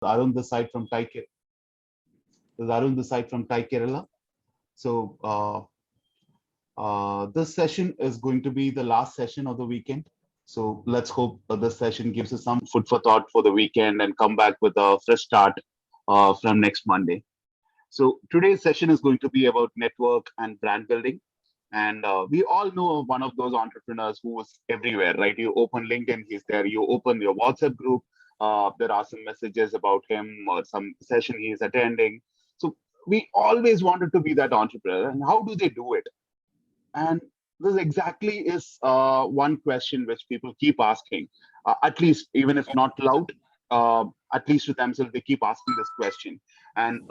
Arun this side from TiE. This is Arun this side from TiE Kerala. So this session is going to be the last session of the weekend. So let's hope this session gives us some food for thought for the weekend and come back with a fresh start from next Monday. So today's session is going to be about network and brand building. And we all know one of those entrepreneurs who is everywhere, right? You open LinkedIn, he's there. You open your WhatsApp group, there are some messages about him or some session he is attending. So we always wanted to be that entrepreneur. And how do they do it? And this exactly is one question which people keep asking, at least even if not loud, at least to themselves, they keep asking this question. And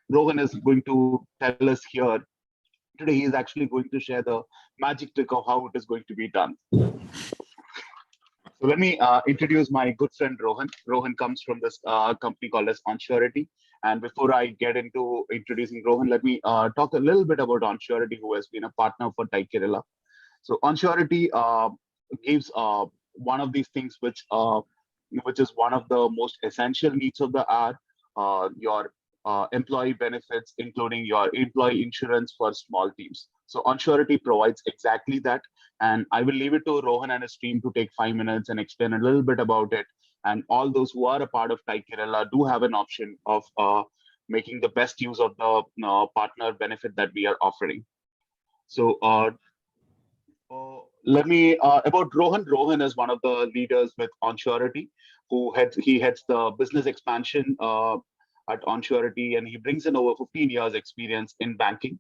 Rohan is going to tell us here today. He is actually going to share the magic trick of how it is going to be done. So let me introduce my good friend Rohan. Rohan comes from this company called as Onsurity. And before I get into introducing Rohan, let me talk a little bit about Onsurity, who has been a partner for TiE Kerala. So Onsurity gives one of these things which is one of the most essential needs of the hour, your employee benefits, including your employee insurance for small teams. So Onsurity provides exactly that. And I will leave it to Rohan and his team to take 5 minutes and explain a little bit about it. And all those who are a part of TiE Kerala do have an option of making the best use of the partner benefit that we are offering. So let me about Rohan. Rohan is one of the leaders with Onsurity, he heads the business expansion at Onsurity, and he brings in over 15 years experience in banking.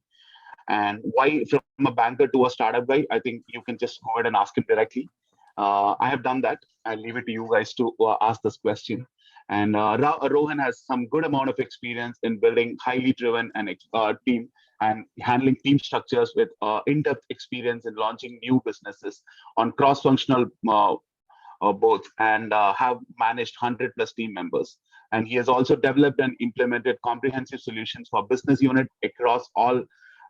And why from a banker to a startup guy? I think you can just go ahead and ask him directly. I have done that. I'll leave it to you guys to ask this question. And Rohan has some good amount of experience in building highly driven and team and handling team structures with in-depth experience in launching new businesses on cross-functional both and have managed 100 plus team members. And he has also developed and implemented comprehensive solutions for business unit across all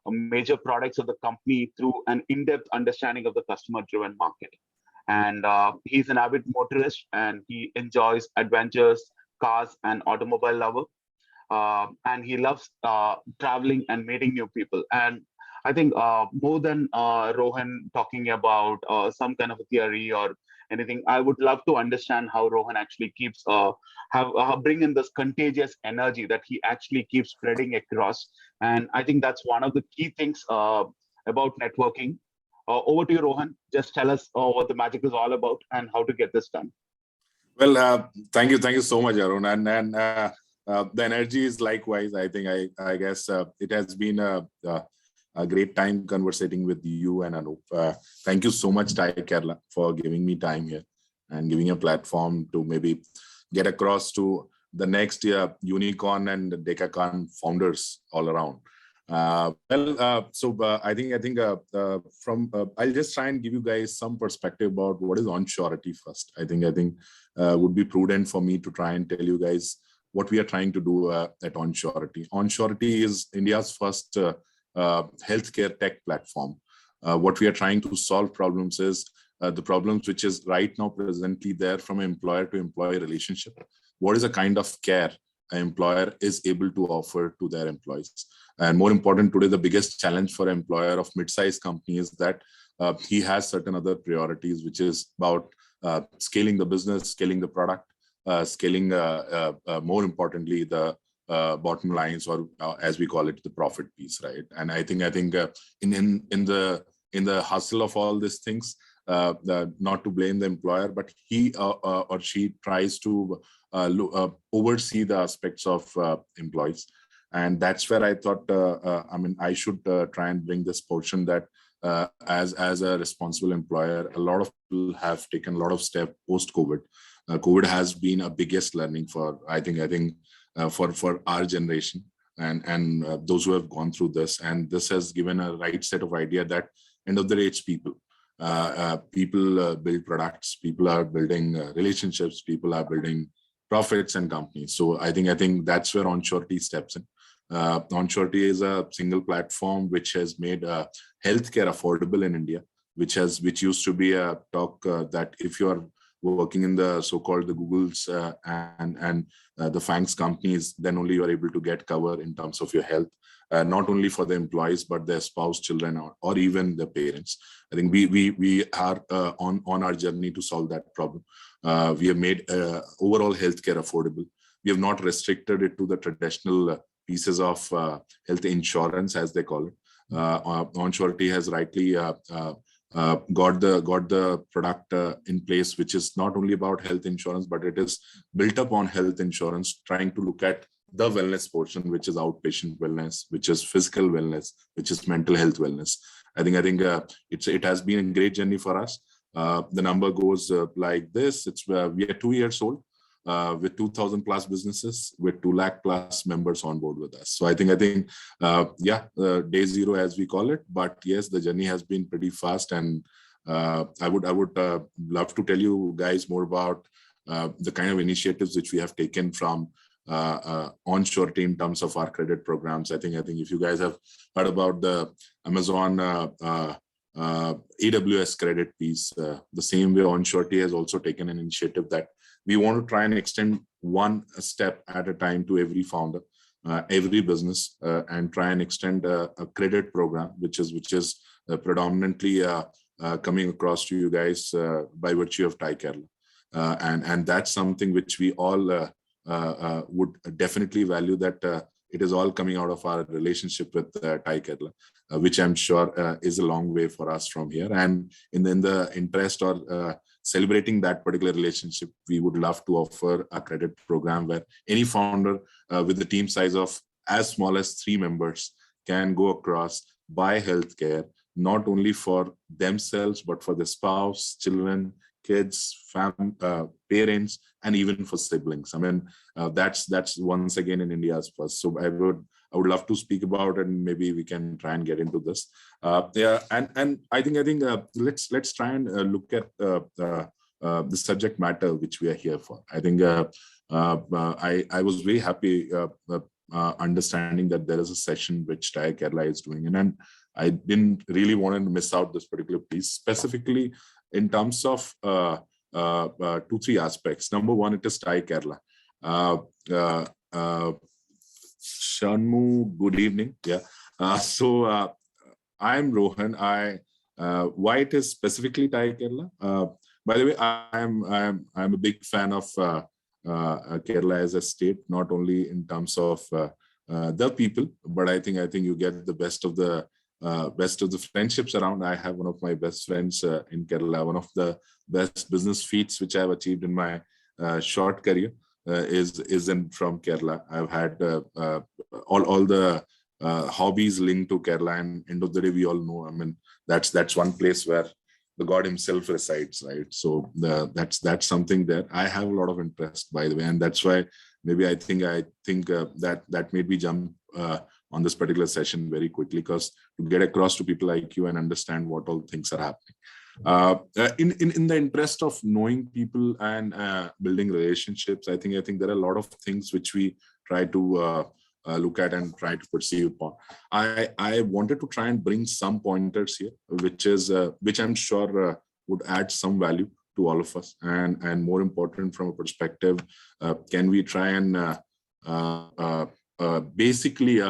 major products of the company through an in-depth understanding of the customer-driven market. And he's an avid motorist and he enjoys adventures, cars, and automobile lover. And he loves traveling and meeting new people. And I think more than Rohan talking about some kind of a theory or anything, I would love to understand how Rohan actually keeps bring in this contagious energy that he actually keeps spreading across. And I think that's one of the key things about networking. Over to you, Rohan. Just tell us what the magic is all about and how to get this done. Well, thank you so much, Arun. And the energy is likewise. I think I guess it has been a great time conversating with you and Anup. Thank you so much, TiE Kerala, for giving me time here and giving a platform to maybe get across to the next unicorn and decacorn founders all around. I think I'll just try and give you guys some perspective about what is Onsurity first. I think would be prudent for me to try and tell you guys what we are trying to do at Onsurity. Onsurity is India's first healthcare tech platform. What we are trying to solve problems is the problems which is right now presently there from an employer to employee relationship. What is the kind of care an employer is able to offer to their employees? And more important today, the biggest challenge for an employer of mid-sized company is that he has certain other priorities, which is about scaling the business, scaling the product, scaling more importantly the bottom lines, or as we call it, the profit piece, right? And I think in the hustle of all these things, not to blame the employer, but he or she tries to oversee the aspects of employees. And that's where I thought, I should try and bring this portion that as a responsible employer, a lot of people have taken a lot of steps post-COVID. COVID has been a biggest learning for, I think for our generation and those who have gone through this. And this has given a right set of idea that end of the day, it's people. People build products, people are building relationships, people are building profits and companies. So I think that's where Onsurity steps in. Onsurity is a single platform which has made healthcare affordable in India, which used to be a talk that if you are working in the so-called the Googles and the FANGs companies, then only you are able to get cover in terms of your health, not only for the employees but their spouse, children, or even the parents. I think we are on our journey to solve that problem. We have made overall healthcare affordable. We have not restricted it to the traditional pieces of health insurance, as they call it. Onsurity has rightly got the product in place, which is not only about health insurance, but it is built up on health insurance, trying to look at the wellness portion, which is outpatient wellness, which is physical wellness, which is mental health wellness. I think it has been a great journey for us. The number goes like this. We are 2 years old. With 2,000 plus businesses, with 2 lakh plus members on board with us. So I think day zero, as we call it. But yes, the journey has been pretty fast, and I would love to tell you guys more about the kind of initiatives which we have taken from Onsurity in terms of our credit programs. I think if you guys have heard about the Amazon AWS credit piece, the same way Onsurity has also taken an initiative that we want to try and extend one step at a time to every founder, every business, and try and extend a credit program, which is predominantly coming across to you guys by virtue of TiE Kerala. And that's something which we all would definitely value, that it is all coming out of our relationship with TiE Kerala, which I'm sure is a long way for us from here. And in the interest or celebrating that particular relationship, we would love to offer a credit program where any founder with the team size of as small as 3 members can go across, buy healthcare, not only for themselves, but for their spouse, children, kids, parents, and even for siblings. I mean, that's once again in India's first. So I would love to speak about it, and maybe we can try and get into this. And I think let's try and look at the subject matter which we are here for. I think I was very happy understanding that there is a session which TiE Kerala is doing, and I didn't really want to miss out this particular piece, specifically in terms of 2-3 aspects. Number one, it is TiE Kerala. Shanmu, good evening. Yeah. I'm Rohan. Why it is specifically TiE Kerala? By the way, I'm a big fan of Kerala as a state, not only in terms of the people, but I think you get the best of the friendships around. I have one of my best friends in Kerala. One of the best business feats which I have achieved in my short career is from Kerala. I've had all the hobbies linked to Kerala, and end of the day, we all know, I mean, that's one place where the God himself resides, right? So that's something that I have a lot of interest, by the way, and that's why maybe I think that made me jump on this particular session very quickly, because to get across to people like you and understand what all things are happening. In the interest of knowing people and building relationships, I think there are a lot of things which we try to look at and try to perceive upon. I wanted to try and bring some pointers here, which I'm sure would add some value to all of us, and more important from a perspective, can we try and basically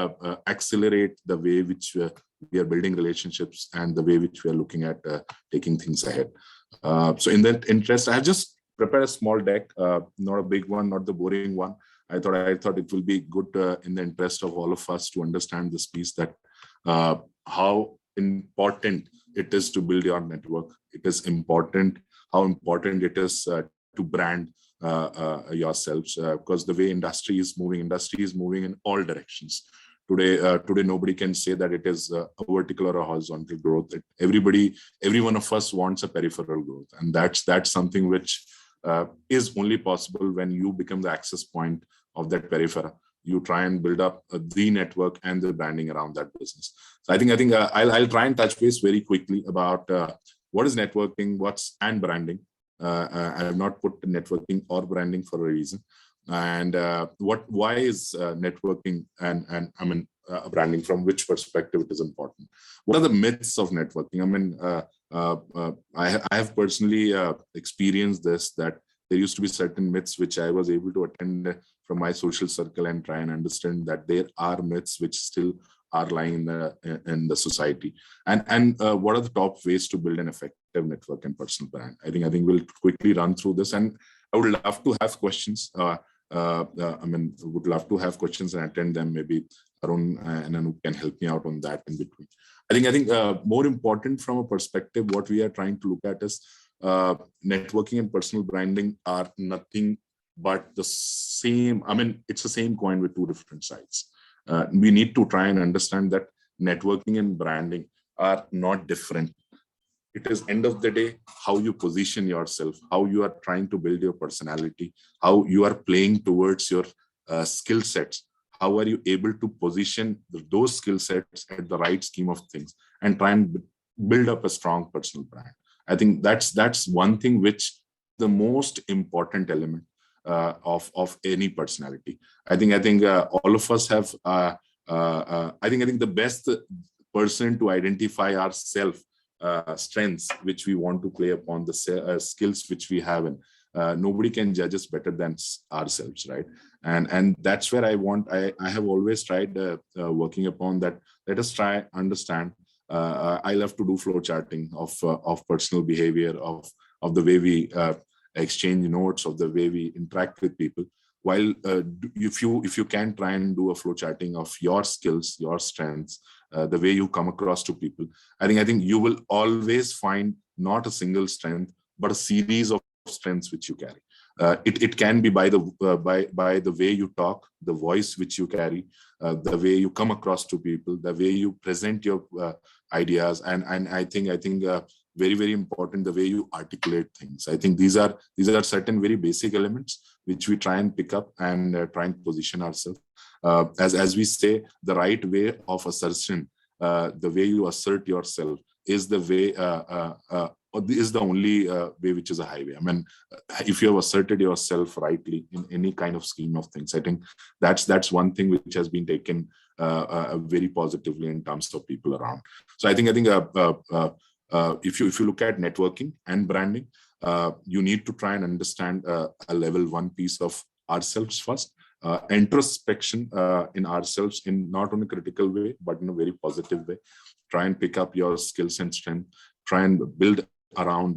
accelerate the way which we are building relationships and the way which we are looking at taking things ahead. So in that interest, I have just prepared a small deck, not a big one, not the boring one. I thought it will be good in the interest of all of us to understand this piece, that how important it is to build your network. It is important how important it is to brand yourselves, because the way industry is moving in all directions. Today, nobody can say that it is a vertical or a horizontal growth. Every one of us wants a peripheral growth, and that's something which is only possible when you become the access point of that periphery. You try and build up the network and the branding around that business. So I think I'll try and touch base very quickly about what is networking, and branding. I have not put networking or branding for a reason. And why is networking and I mean branding, from which perspective it is important? What are the myths of networking? I mean, I have personally experienced this, that there used to be certain myths which I was able to attend from my social circle and try and understand that there are myths which still are lying in the society. And what are the top ways to build an effective network and personal brand? I think we'll quickly run through this, and I would love to have questions. Would love to have questions and attend them. Maybe Arun and Anup can help me out on that in between. I think more important from a perspective, what we are trying to look at is networking and personal branding are nothing but the same. I mean, it's the same coin with two different sides. We need to try and understand that networking and branding are not different. It is end of the day how you position yourself, how you are trying to build your personality, how you are playing towards your skill sets. How are you able to position those skill sets at the right scheme of things and try and build up a strong personal brand? I think that's one thing which the most important element of any personality. I think all of us have. I think the best person to identify ourselves strengths which we want to play upon, the skills which we have, and nobody can judge us better than ourselves, right? And that's where I have always tried working upon that. Let us try understand. I love to do flow charting of personal behavior, of the way we exchange notes, of the way we interact with people. While if you can try and do a flow charting of your skills, your strengths, the way you come across to people, I think you will always find not a single strength, but a series of strengths which you carry. It can be by the way you talk, the voice which you carry, the way you come across to people, the way you present your ideas, and I think very, very important, the way you articulate things. I think these are certain very basic elements which we try and pick up and try and position ourselves. As we say, the right way of assertion, the way you assert yourself is the way is the only way which is a highway. I mean, if you have asserted yourself rightly in any kind of scheme of things, I think that's one thing which has been taken very positively in terms of people around. So I think if you look at networking and branding, you need to try and understand a level one piece of ourselves first. Introspection in ourselves in not only critical way but in a very positive way. Try and pick up your skills and strength. Try and build around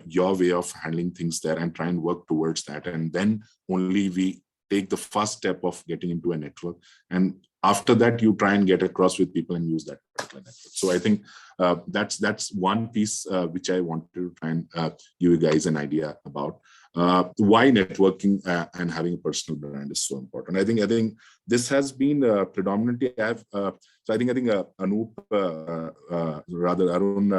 your way of handling things there, and try and work towards that. And then only we take the first step of getting into a network, and after that you try and get across with people and use that particular network. So I think that's one piece which I wanted to try and give you guys an idea about why networking and having a personal brand is so important. I think this has been predominantly so I think Anup rather Arun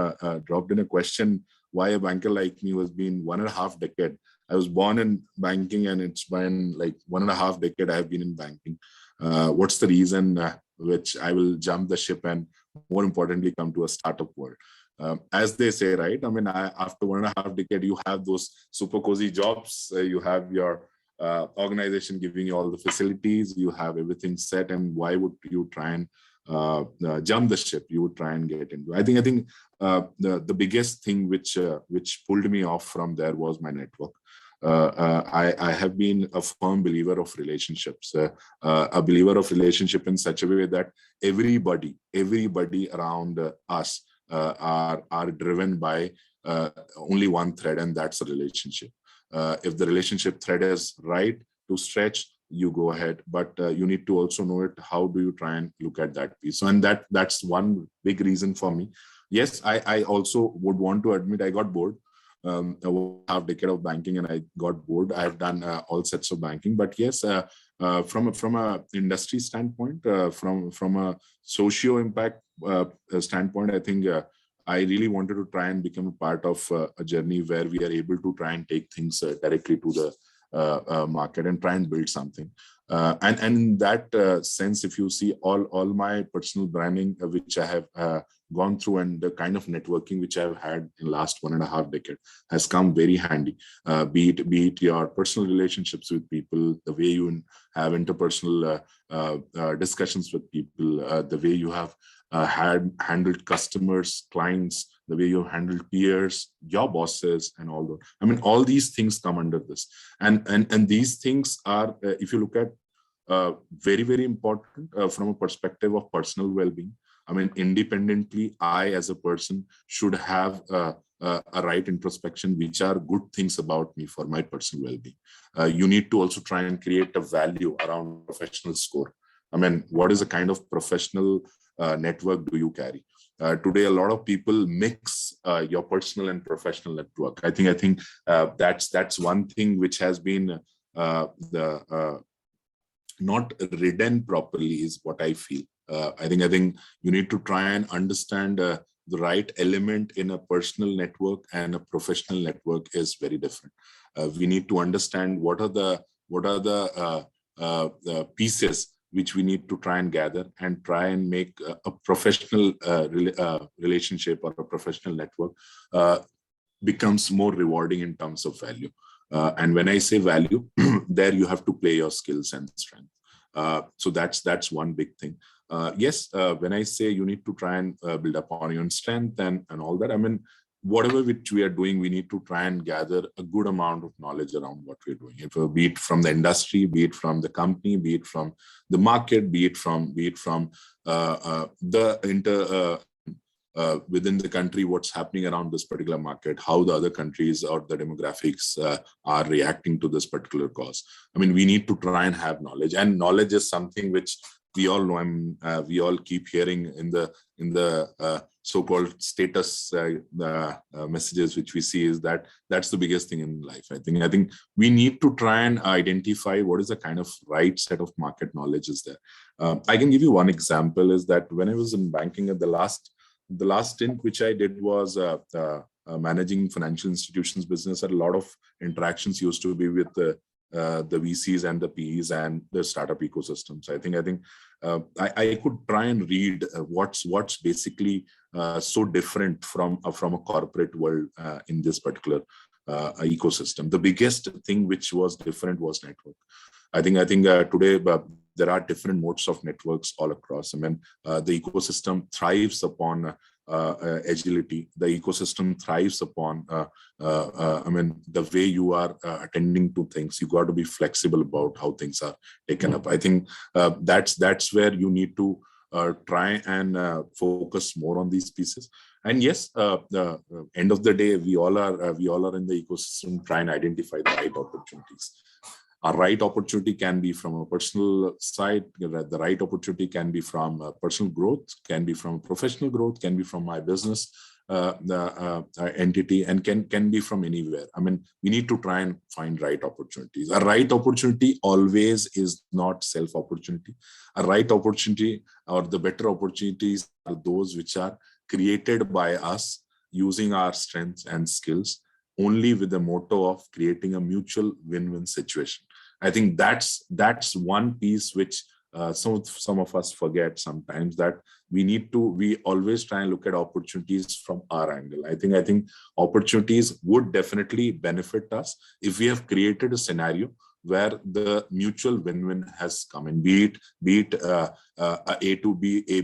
dropped in a question why a banker like me was been 1.5 decade. I was born in banking, and it's been like 1.5 decade I have been in banking. What's the reason which I will jump the ship and more importantly come to a startup world? As they say, right? I mean, after 1.5 decade, you have those super cozy jobs. You have your organization giving you all the facilities. You have everything set, and why would you try and jump the ship? You would try and get into. I think the biggest thing which pulled me off from there was my network. I have been a firm believer of relationships, a believer of relationship in such a way that everybody around us are driven by only one thread, and that's a relationship. If the relationship thread is right to stretch, you go ahead, but you need to also know it. How do you try and look at that piece? So, and that's one big reason for me. Yes, I also would want to admit I got bored. A 1.5 decade of banking, and I got bored. I've done all sets of banking, but yes, from a industry standpoint, from a socio impact standpoint, I think I really wanted to try and become a part of a journey where we are able to try and take things directly to the market and try and build something. And in that sense, if you see all my personal branding, which I have gone through, and the kind of networking which I've had in last 1.5 decade has come very handy. Be it your personal relationships with people, the way you have interpersonal discussions with people, the way you have handled customers, clients, the way you handle peers, your bosses, and all that. I mean, all these things come under this, and these things are, if you look at, very important from a perspective of personal well-being. I mean, independently, I as a person should have a right introspection, which are good things about me for my personal well-being. You need to also try and create a value around professional score. I mean, what is the kind of professional network do you carry? Today, a lot of people mix your personal and professional network. I think that's one thing which has been not ridden properly, is what I feel. I think you need to try and understand the right element in a personal network and a professional network is very different. We need to understand what are the pieces which we need to try and gather and try and make a professional relationship or a professional network becomes more rewarding in terms of value. And when I say value, there you have to play your skills and strength. So that's one big thing. Yes, when I say you need to try and build upon your own strength and all that, I mean, whatever which we are doing, we need to try and gather a good amount of knowledge around what we're doing. Be it from the industry, be it from the company, be it from the market, be it from within the country, what's happening around this particular market, how the other countries or the demographics are reacting to this particular cause. I mean, we need to try and have knowledge, and knowledge is something which we all know. We all keep hearing in the so-called status messages which we see, is that's the biggest thing in life. I think we need to try and identify what is the kind of right set of market knowledge is there. I can give you one example, is that when I was in banking, at the last stint which I did was managing financial institutions business. A lot of interactions used to be with the VCs and the PEs and the startup ecosystems. I think I could try and read what's basically so different from a corporate world in this particular ecosystem. The biggest thing which was different was network. I think today there are different modes of networks all across. I mean, the ecosystem thrives upon agility. The ecosystem thrives upon, I mean, the way you are attending to things. You got to be flexible about how things are taken up. I think that's where you need to try and focus more on these pieces. And yes, the end of the day, we all are in the ecosystem, try and identify the right opportunities. A right opportunity can be from a personal side. The right opportunity can be from personal growth, can be from professional growth, can be from my business entity, and can be from anywhere. I mean, we need to try and find right opportunities. A right opportunity always is not self-opportunity. A right opportunity, or the better opportunities, are those which are created by us using our strengths and skills, only with the motto of creating a mutual win-win situation. I think that's one piece which some of us forget sometimes, that we always try and look at opportunities from our angle. I think opportunities would definitely benefit us if we have created a scenario where the mutual win-win has come in, be it A to B, A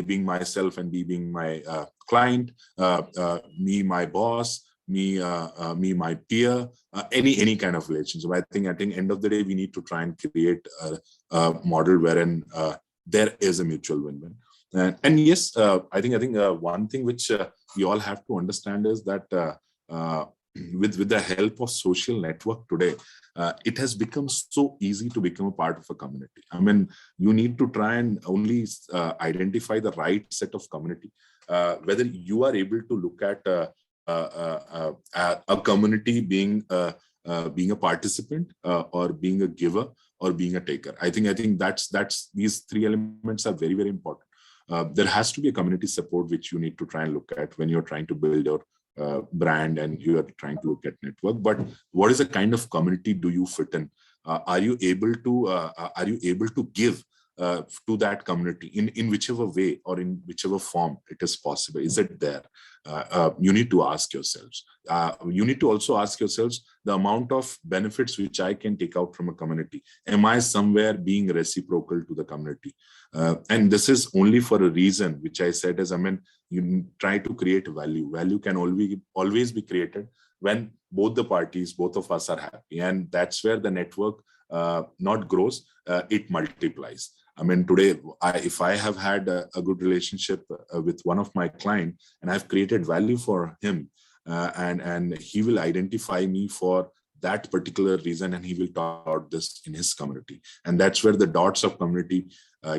being myself and B being my client, me, my boss, me, my peer, any kind of relationship. I think end of the day, we need to try and create a model wherein there is a mutual win-win. And yes, I think one thing which we all have to understand is that with the help of social network today, it has become so easy to become a part of a community. I mean, you need to try and only identify the right set of community, whether you are able to look at a community being a participant, or being a giver, or being a taker. I think that's these three elements are very, very important. There has to be a community support which you need to try and look at when you're trying to build your brand and you are trying to look at network. But what is the kind of community do you fit in? Are you able to give to that community in whichever way or in whichever form it is possible? Is it there? You need to ask yourselves. You need to also ask yourselves the amount of benefits which I can take out from a community. Am I somewhere being reciprocal to the community? And this is only for a reason, which I said is, I mean, you try to create value. Value can always be created when both the parties, both of us are happy. And that's where the network not grows, it multiplies. I mean, today, if I have had a good relationship with one of my clients and I've created value for him, and he will identify me for that particular reason, and he will talk about this in his community. And that's where the dots of community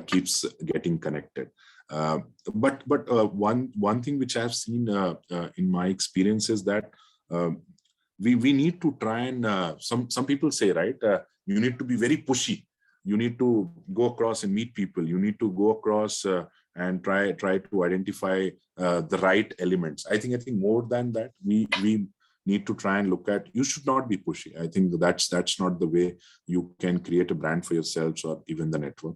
keeps getting connected. But one thing which I've seen in my experience is that we need to try and some people say, right, you need to be very pushy. You need to go across and meet people. You need to go across and try to identify the right elements. I think more than that, we need to try and look at, you should not be pushy. I think that's not the way you can create a brand for yourselves or even the network.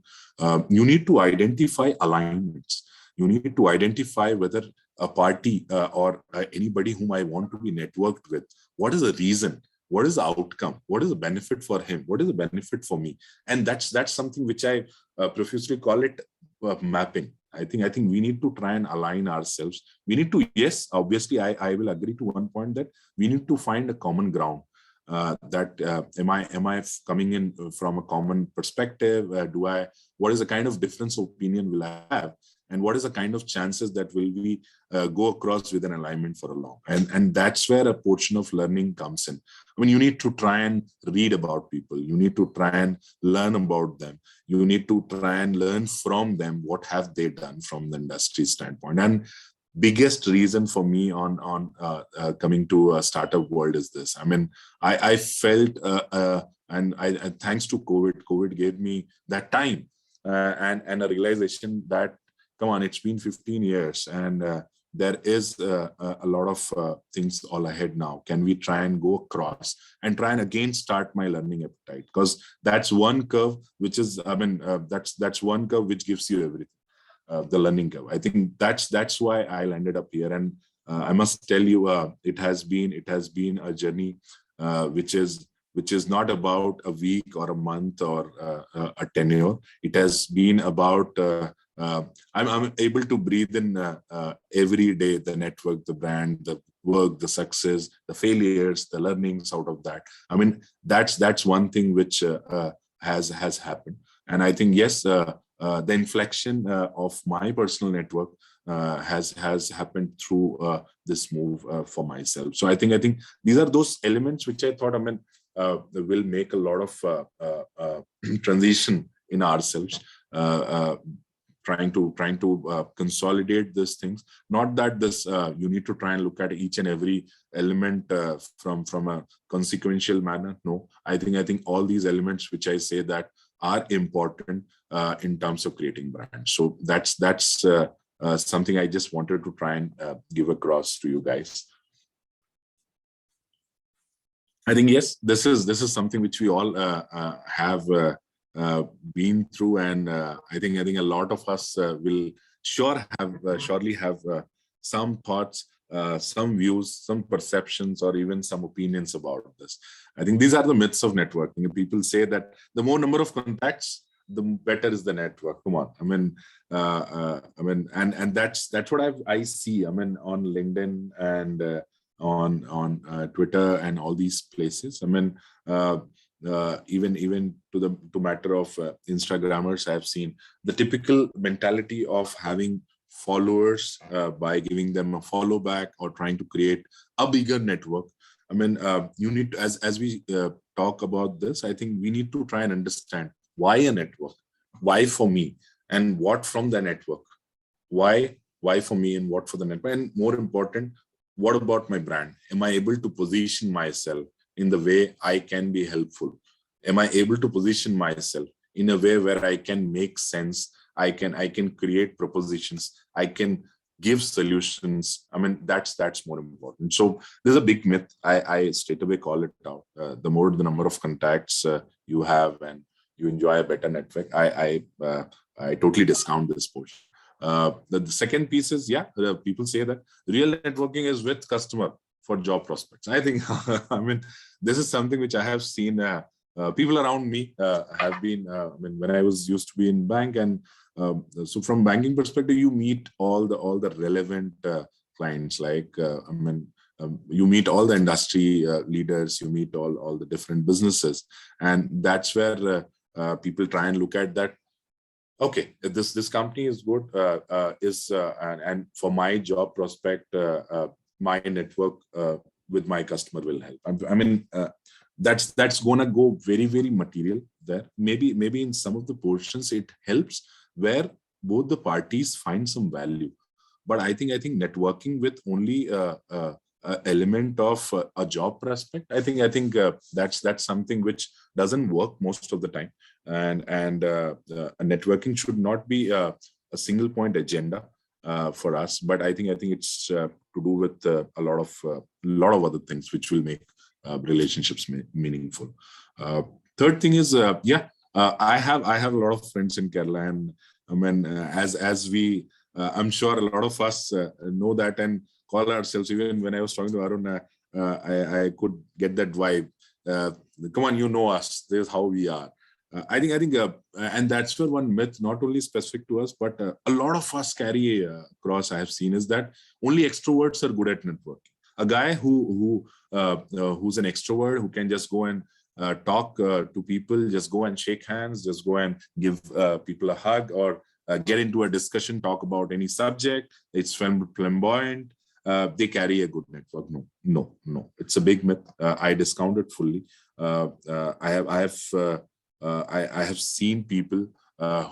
You need to identify alignments. You need to identify whether a party or anybody whom I want to be networked with, what is the reason? What is the outcome? What is the benefit for him? What is the benefit for me? And that's something which I profusely call it mapping. I think we need to try and align ourselves. We need to, yes, obviously, I will agree to one point that we need to find a common ground. Am I coming in from a common perspective? What is the kind of difference of opinion will I have? And what is the kind of chances that will we go across with an alignment for a long? And that's where a portion of learning comes in. I mean, you need to try and read about people. You need to try and learn about them. You need to try and learn from them. What have they done from the industry standpoint? And biggest reason for me on coming to a startup world is this. I mean, I felt, and thanks to COVID gave me that time and a realization that, come on, it's been 15 years and there is a lot of things all ahead now. Can we try and go across and try and again start my learning appetite? Because that's one curve, which is, I mean, that's one curve which gives you everything, the learning curve. I think that's why I landed up here. And I must tell you, it has been a journey which is not about a week or a month or a tenure. It has been about I'm able to breathe in every day, the network, the brand, the work, the success, the failures, the learnings out of that. I mean, that's one thing which has happened. And I think, yes, the inflection of my personal network has happened through this move for myself. So I think these are those elements which I thought, I mean, will make a lot of transition in ourselves. Trying to consolidate these things. Not that this you need to try and look at each and every element from a consequential manner. No, I think all these elements which I say that are important in terms of creating brands. So that's something I just wanted to try and give across to you guys. I think, yes, this is something which we all have been through, and I think a lot of us will surely have some thoughts, some views, some perceptions, or even some opinions about this. I think these are the myths of networking. People say that the more number of contacts, the better is the network. Come on, I mean, and that's what I see. I mean, on LinkedIn and on Twitter and all these places. I mean. Even to matter of Instagrammers, I've seen the typical mentality of having followers by giving them a follow back or trying to create a bigger network. I mean, you need to, as we talk about this, I think we need to try and understand why a network, why for me, and what from the network, why for me and what for the network, and more important, what about my brand? Am I able to position myself in the way I can be helpful? Am I able to position myself in a way where I can make sense? I can create propositions. I can give solutions. I mean, that's more important. So there's a big myth. I straight away call it out. The more the number of contacts you have, and you enjoy a better network. I totally discount this portion. The second piece is, people say that real networking is with customer for job prospects. I think, I mean, this is something which I have seen. People around me have been. I mean, when I was used to be in bank, and so from banking perspective, you meet all the relevant clients. Like, I mean, you meet all the industry leaders, you meet all the different businesses, and that's where people try and look at that. Okay, this company is good, and for my job prospect, my network with my customer will help. I mean, that's gonna go very material there. Maybe in some of the portions it helps where both the parties find some value. But I think networking with only element of a job prospect, I think that's something which doesn't work most of the time. And networking should not be a single point agenda for us, but I think it's to do with a lot of other things which will make relationships meaningful. Third thing is, I have a lot of friends in Kerala, and I mean, as we I'm sure a lot of us know that and call ourselves. Even when I was talking to Arun, I could get that vibe. Come on, you know us. This is how we are. I think, and that's where one myth, not only specific to us, but a lot of us carry across. I have seen is that only extroverts are good at networking. A guy who's an extrovert, who can just go and talk to people, just go and shake hands, just go and give people a hug, or get into a discussion, talk about any subject. It's flamboyant. They carry a good network. No. It's a big myth. I discount it fully. I have seen people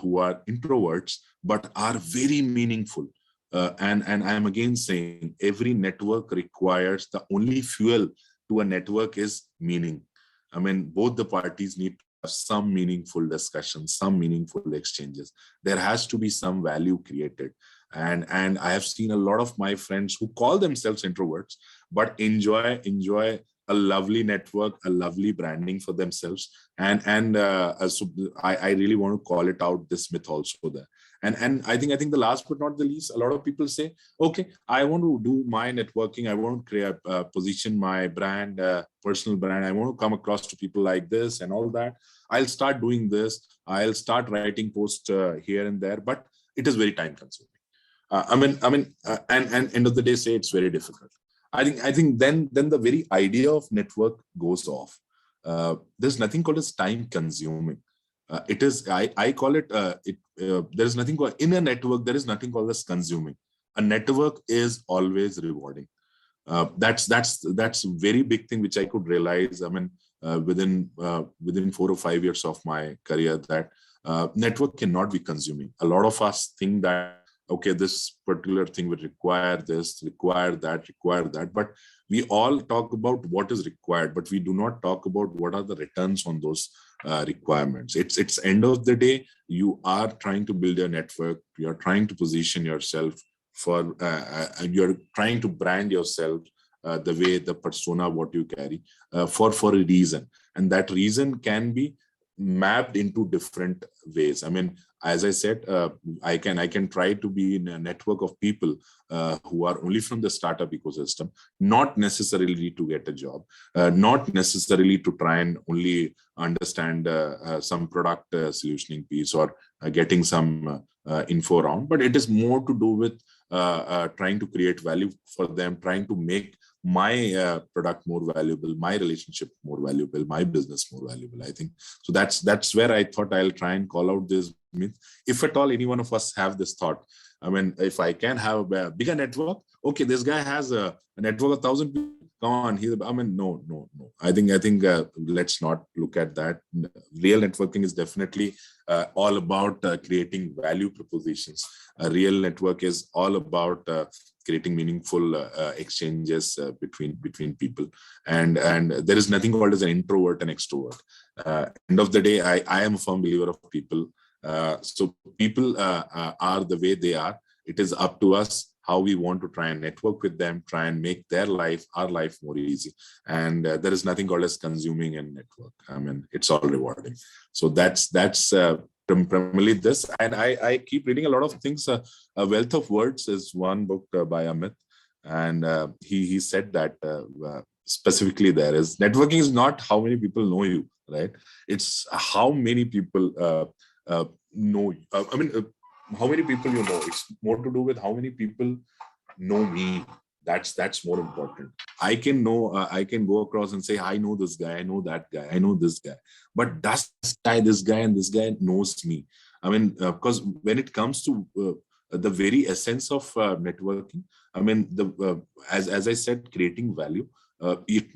who are introverts but are very meaningful. And I'm again saying every network requires, the only fuel to a network is meaning. I mean, both the parties need to have some meaningful discussions, some meaningful exchanges. There has to be some value created. And I have seen a lot of my friends who call themselves introverts, but enjoy a lovely network, a lovely branding for themselves. And so I really want to call it out, this myth also there. And I think the last but not the least, a lot of people say, okay, I want to do my networking. I want to create, position my brand, personal brand. I want to come across to people like this and all that. I'll start doing this. I'll start writing posts here and there, but it is very time consuming. And end of the day, say it's very difficult. I think then the very idea of network goes off. There's nothing called as time consuming. It is, I call it, there is nothing called, in a network, there is nothing called as consuming. A network is always rewarding. That's a very big thing which I could realize. I mean, within 4 or 5 years of my career, that network cannot be consuming. A lot of us think that, okay, this particular thing would require this, require that. But we all talk about what is required, but we do not talk about what are the returns on those requirements. It's end of the day, you are trying to build a network. You're trying to position yourself for, you're trying to brand yourself the way, the persona, what you carry for a reason. And that reason can be mapped into different ways. I mean, as I said, I can try to be in a network of people who are only from the startup ecosystem, not necessarily to get a job, not necessarily to try and only understand some product solutioning piece, or getting some info around, but it is more to do with trying to create value for them, trying to make my product more valuable, my relationship more valuable, my business more valuable. I think so. That's where I thought I'll try and call out this myth. If at all any one of us have this thought, I mean, if I can have a bigger network, okay, this guy has a network of 1,000 people. Come on, no. I think let's not look at that. Real networking is definitely all about creating value propositions. A real network is all about creating meaningful exchanges between people. And there is nothing called as an introvert and extrovert. End of the day, I am a firm believer of people. So people are the way they are. It is up to us how we want to try and network with them, try and make their life, our life more easy. And there is nothing called as consuming and network. I mean, it's all rewarding. So that's primarily this. And I keep reading a lot of things. A Wealth of Words is one book by Amit. And he said that specifically there is networking is not how many people know you, right? It's how many people know you. How many people you know. It's more to do with how many people know me. That's more important. I can know, I can go across and say, I know this guy, I know that guy, I know this guy. But does this guy and this guy knows me? I mean, because when it comes to the very essence of networking, I mean, as I said, creating value.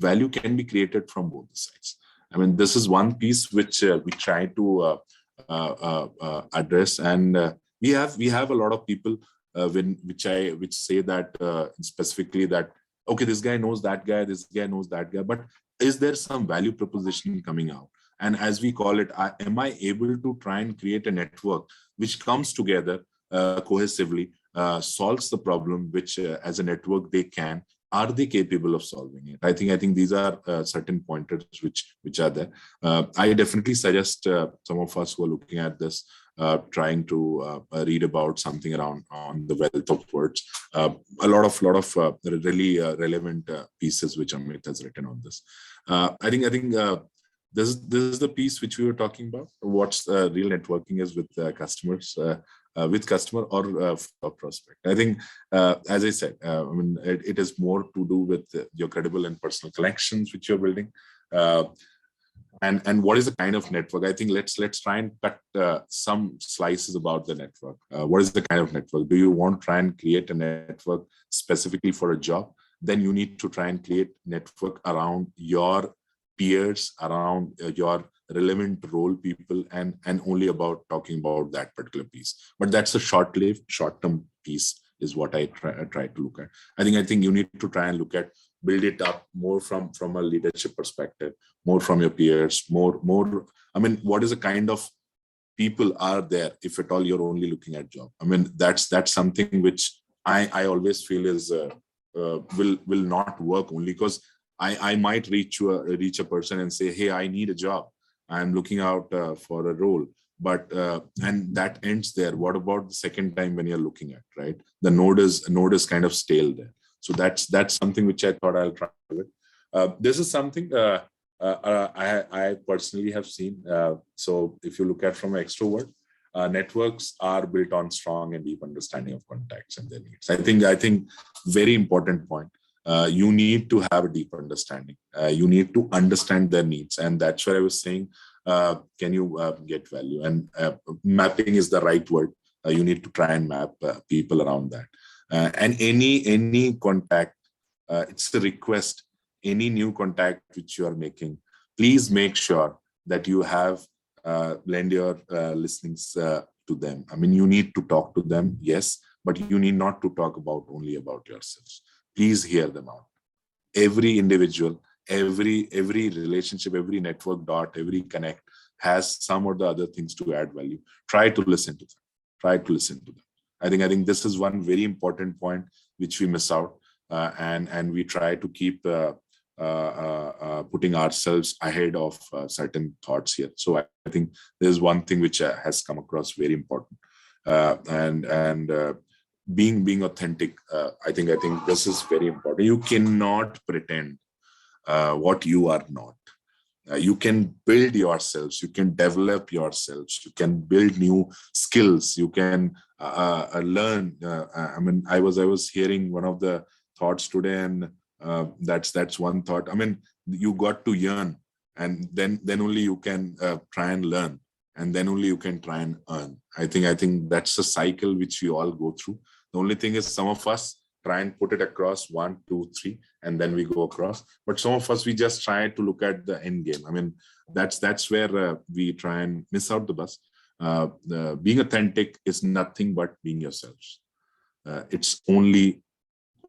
Value can be created from both the sides. I mean, this is one piece which we try to address, and we have a lot of people which say that specifically that, okay, this guy knows that guy, this guy knows that guy, but is there some value proposition coming out? And as we call it, am I able to try and create a network which comes together cohesively, solves the problem which as a network they can? Are they capable of solving it? I think these are certain pointers which are there. I definitely suggest some of us who are looking at this trying to read about something around on the Wealth of Words. A lot of really relevant pieces which Amit has written on this. I think this is the piece which we were talking about. What's real networking is with customers. With customer or prospect. I think, as I said, I mean, it is more to do with your credible and personal connections which you're building. And what is the kind of network? I think let's try and cut some slices about the network. What is the kind of network? Do you want to try and create a network specifically for a job? Then you need to try and create network around your peers, around your relevant role people, and only about talking about that particular piece. But that's a short-lived, short-term piece is what I try to look at. I think you need to try and look at, build it up more from a leadership perspective, more from your peers, more. I mean, what is the kind of people are there if at all you're only looking at job? I mean, that's something which I always feel is will not work, only because I might reach a person and say, hey, I need a job. I'm looking out for a role, but and that ends there. What about the second time when you're looking at, right? The node is kind of stale there. So that's something which I thought I'll try with. This is something I personally have seen. So if you look at from an extrovert, networks are built on strong and deep understanding of contacts and their needs. I think very important point. You need to have a deep understanding. You need to understand their needs. And that's where I was saying, can you get value? And mapping is the right word. You need to try and map people around that. And any contact, it's a request, any new contact which you are making, please make sure that you have lend your listenings to them. I mean, you need to talk to them, yes, but you need not to talk only about yourselves. Please hear them out. Every individual, every relationship, every network dot, every connect has some or the other things to add value. Try to listen to them. Try to listen to them. I think this is one very important point which we miss out, and we try to keep putting ourselves ahead of certain thoughts here. So I think there's one thing which has come across very important, and being authentic. I think this is very important. You cannot pretend what you are not. You can build yourselves, you can develop yourselves, you can build new skills, you can learn. I mean, I was hearing one of the thoughts today, and that's one thought. I mean, you got to yearn, and then only you can try and learn, and then only you can try and earn. I think that's a cycle which we all go through. The only thing is, some of us try and put it across 1, 2, 3, and then we go across. But some of us, we just try to look at the end game. I mean, that's where we try and miss out the bus. Being authentic is nothing but being yourselves. It's only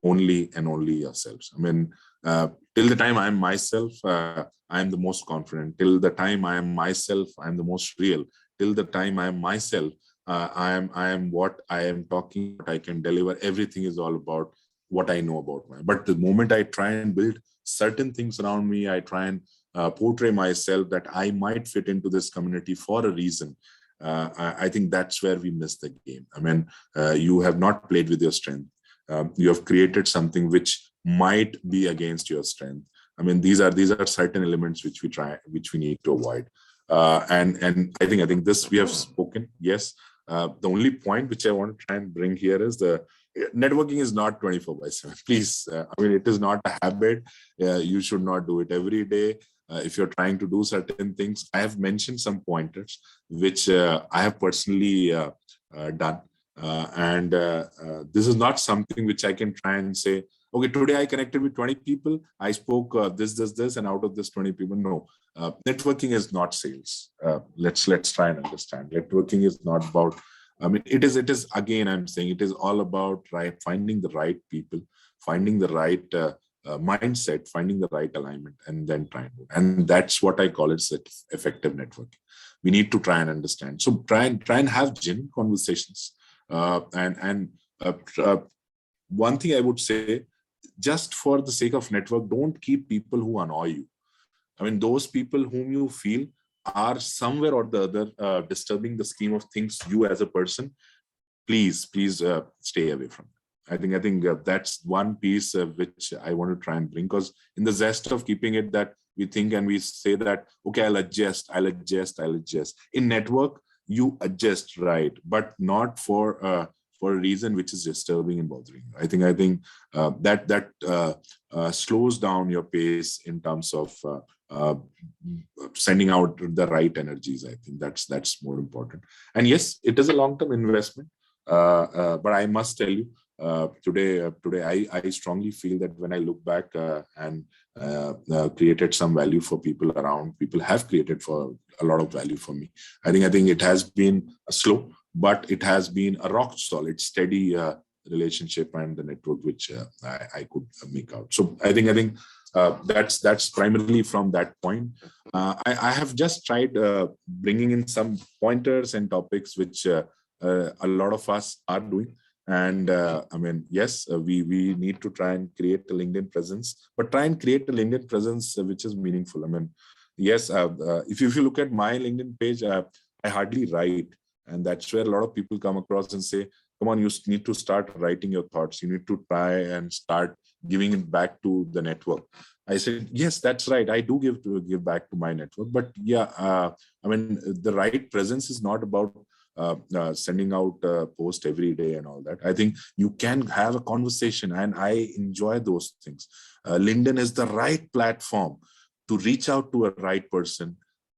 and only yourselves. I mean, till the time I'm myself, I am the most confident. Till the time I am myself, I am the most real. Till the time I am myself, I am what I am talking, what I can deliver. Everything is all about what I know about my. But the moment I try and build certain things around me, I try and portray myself that I might fit into this community for a reason. I think that's where we miss the game. I mean, you have not played with your strength. You have created something which might be against your strength. I mean, these are certain elements which we need to avoid. And I think this we have spoken. Yes, the only point which I want to try and bring here is the networking is not 24/7. Please, I mean, it is not a habit. You should not do it every day. If you're trying to do certain things, I have mentioned some pointers which I have personally done. And this is not something which I can try and say, okay, today I connected with 20 people. I spoke this, and out of this 20 people, no. Networking is not sales. Let's try and understand. Networking is not about. I mean, it is again. I'm saying it is all about finding the right people, finding the right mindset, finding the right alignment, and then trying to. And that's what I call it effective networking. We need to try and understand. So try and have genuine conversations. And one thing I would say, just for the sake of network, don't keep people who annoy you. I mean, those people whom you feel are somewhere or the other disturbing the scheme of things you as a person, please stay away from. I think that's one piece which I want to try and bring, because in the zest of keeping it, that we think and we say that, okay, I'll adjust. In network, you adjust, right, but not for a reason which is disturbing and bothering you. That slows down your pace in terms of uh, sending out the right energies. I think that's more important. And yes, it is a long-term investment. But I must tell you, today I strongly feel that when I look back and created some value for people around, people have created for a lot of value for me. I think it has been slow, but it has been a rock solid, steady relationship and the network which I could make out. So I think that's primarily from that point. I have just tried bringing in some pointers and topics which a lot of us are doing. And I mean, yes, we need to try and create a LinkedIn presence, but try and create a LinkedIn presence which is meaningful. I mean, yes, if you look at my LinkedIn page, I hardly write, and that's where a lot of people come across and say, "Come on, you need to start writing your thoughts. You need to try and start giving it back to the network." I said, "Yes, that's right. I do give back to my network, but yeah, I mean, the right presence is not about." Sending out a post every day and all that. I think you can have a conversation, and I enjoy those things. LinkedIn is the right platform to reach out to a right person,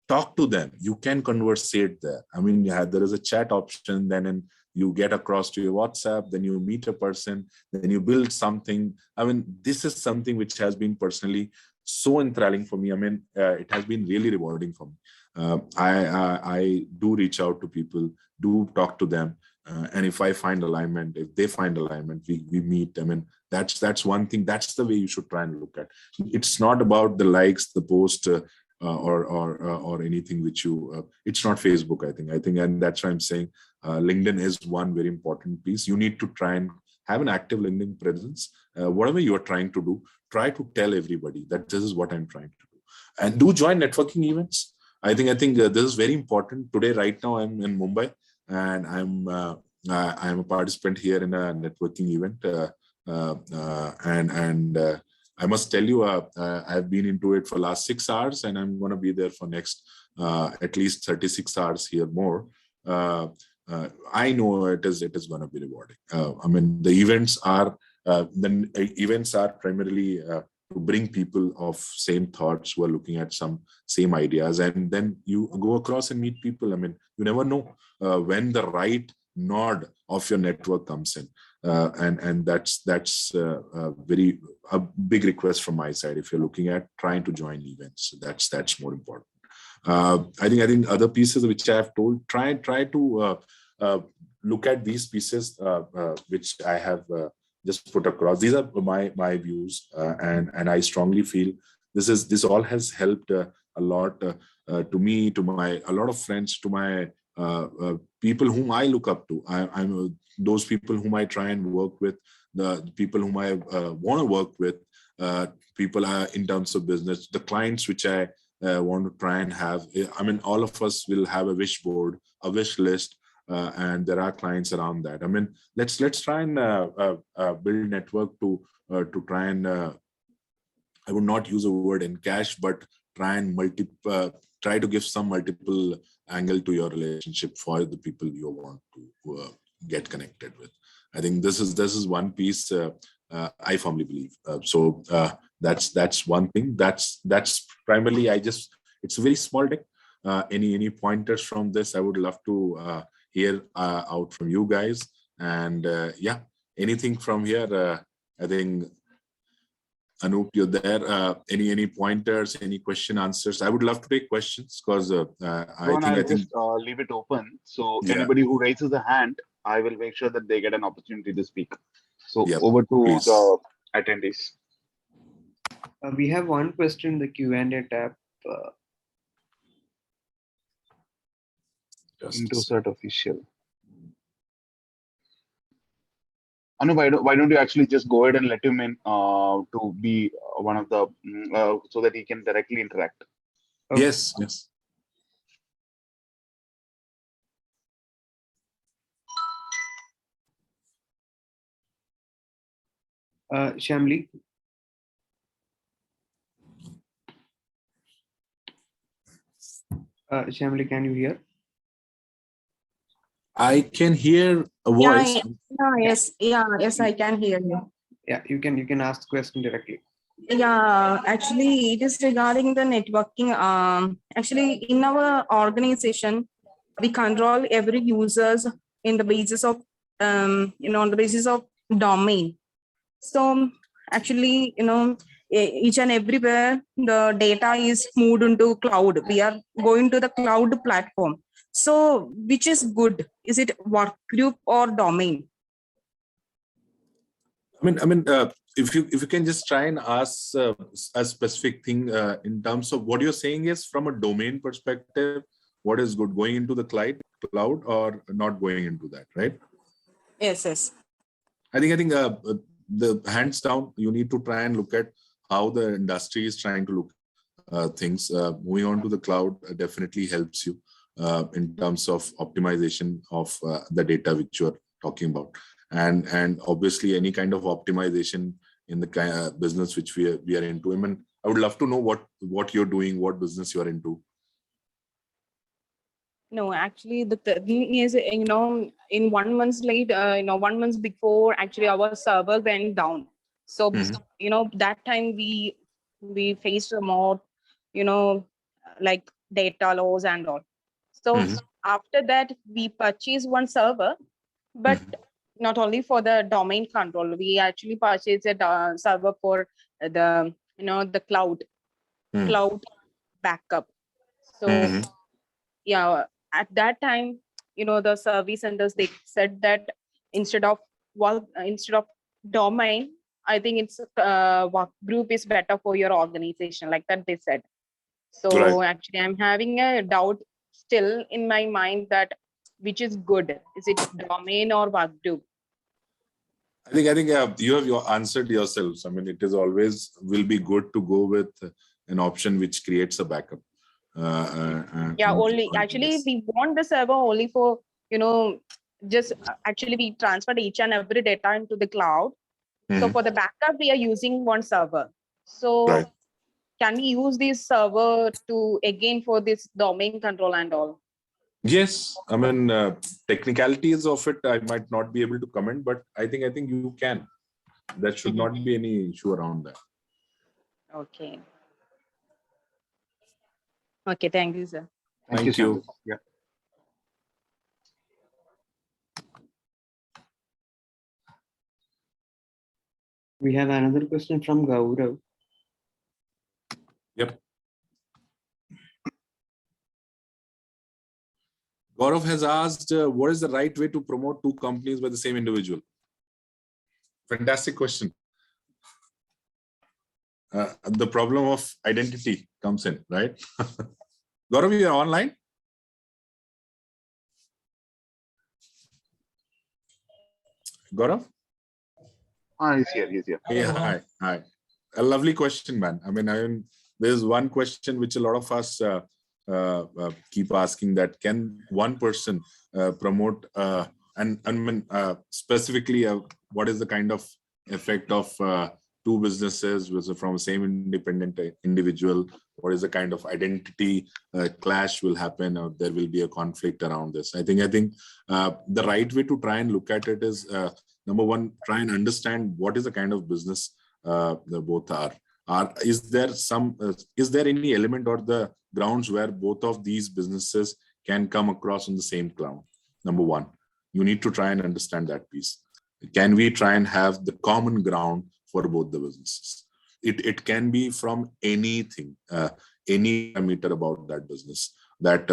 talk to them. You can conversate there. I mean, yeah, there is a chat option, then you get across to your WhatsApp, then you meet a person, then you build something. I mean, this is something which has been personally so enthralling for me. I mean, it has been really rewarding for me. I do reach out to people, do talk to them, and if I find alignment, if they find alignment, we meet. I mean, that's one thing. That's the way you should try and look at. It's not about the likes, the post, or anything which you. It's not Facebook. I think, and that's why I'm saying LinkedIn is one very important piece. You need to try and have an active LinkedIn presence. Whatever you are trying to do, try to tell everybody that this is what I'm trying to do, and do join networking events. I think this is very important. Today, right now, I'm in Mumbai, and I'm a participant here in a networking event. And I must tell you, I've been into it for last 6 hours, and I'm going to be there for next at least 36 hours here more. I know it is going to be rewarding. I mean, the events are primarily to bring people of same thoughts who are looking at some same ideas, and then you go across and meet people. I mean, you never know when the right nod of your network comes in, and that's a big request from my side. If you're looking at trying to join events, that's more important. I think other pieces which I have told, try to look at these pieces which I have just put across. These are my views, and I strongly feel this all has helped a lot to me, to my a lot of friends, to my people whom I look up to. I'm those people whom I try and work with, the people whom I want to work with, people in terms of business, the clients which I want to try and have. I mean, all of us will have a wish board, a wish list, and there are clients around that. I mean, let's try and build network to try and I would not use a word in cash, but try and try to give some multiple angle to your relationship for the people you want to get connected with. I think this is one piece I firmly believe. So that's one thing. That's primarily it's a very small deck. Any pointers from this? I would love to hear out from you guys. And yeah, anything from here? I think. Anup, you're there. Any pointers, any question answers? I would love to take questions because Rohan, I'll just leave it open. So anybody who raises a hand, I will make sure that they get an opportunity to speak. So over to the attendees. We have one question in the Q&A tab. Indosert official. Anu, why don't you actually just go ahead and let him in to be one of the so that he can directly interact? Okay. Yes. Shamli. Shamli, can you hear? I can hear a voice. Yes, I can hear you. Yeah, you can ask the question directly. Yeah, actually, it is regarding the networking. Actually, in our organization, we control every users in the basis of, on the basis of domain. So actually, each and everywhere the data is moved into cloud. We are going to the cloud platform. So which is good? Is it work group or domain? I mean, if you can just try and ask a specific thing in terms of what you're saying is from a domain perspective, what is good, going into the cloud or not going into that, right? Yes. I think the hands down, you need to try and look at how the industry is trying to look things. Moving on to the cloud definitely helps you in terms of optimization of the data which you're talking about. And obviously any kind of optimization in the business which we are into. I mean, I would love to know what you're doing, what business you're into. No, actually, the thing is, in 1 month late, 1 month before, actually, our server went down. So, that time we faced more, like data loss and all. So after that, we purchased one server, but not only for the domain control, we actually purchased a server for the cloud backup. So yeah, at that time, the service centers, they said that instead of domain, I think it's work group is better for your organization, like that they said. So actually, I'm having a doubt still in my mind that which is good, is it domain or work group? I think you have answered yourselves. I mean, it is always will be good to go with an option which creates a backup. Only actually we want the server only for just actually we transferred each and every data into the cloud. So for the backup we are using one server. So can we use this server to again for this domain control and all? Yes, I mean technicalities of it I might not be able to comment, but I think you can. There should not be any issue around that. Okay. Okay, thank you, sir. Thank you. Yeah. We have another question from Gaurav. Yep. Gaurav has asked, what is the right way to promote two companies by the same individual? Fantastic question. The problem of identity comes in, right? Gaurav, you're online? Gaurav? He's here. He's here. Yeah, hi. A lovely question, man. There's one question which a lot of us keep asking, that can one person promote specifically what is the kind of effect of two businesses which are from the same independent individual? What is the kind of identity clash will happen, or there will be a conflict around this? I think the right way to try and look at it is, number one, try and understand what is the kind of business the both are. Is there any element or the grounds where both of these businesses can come across on the same ground? Number one, you need to try and understand that piece. Can we try and have the common ground for both the businesses? It can be from anything, any parameter about that business. That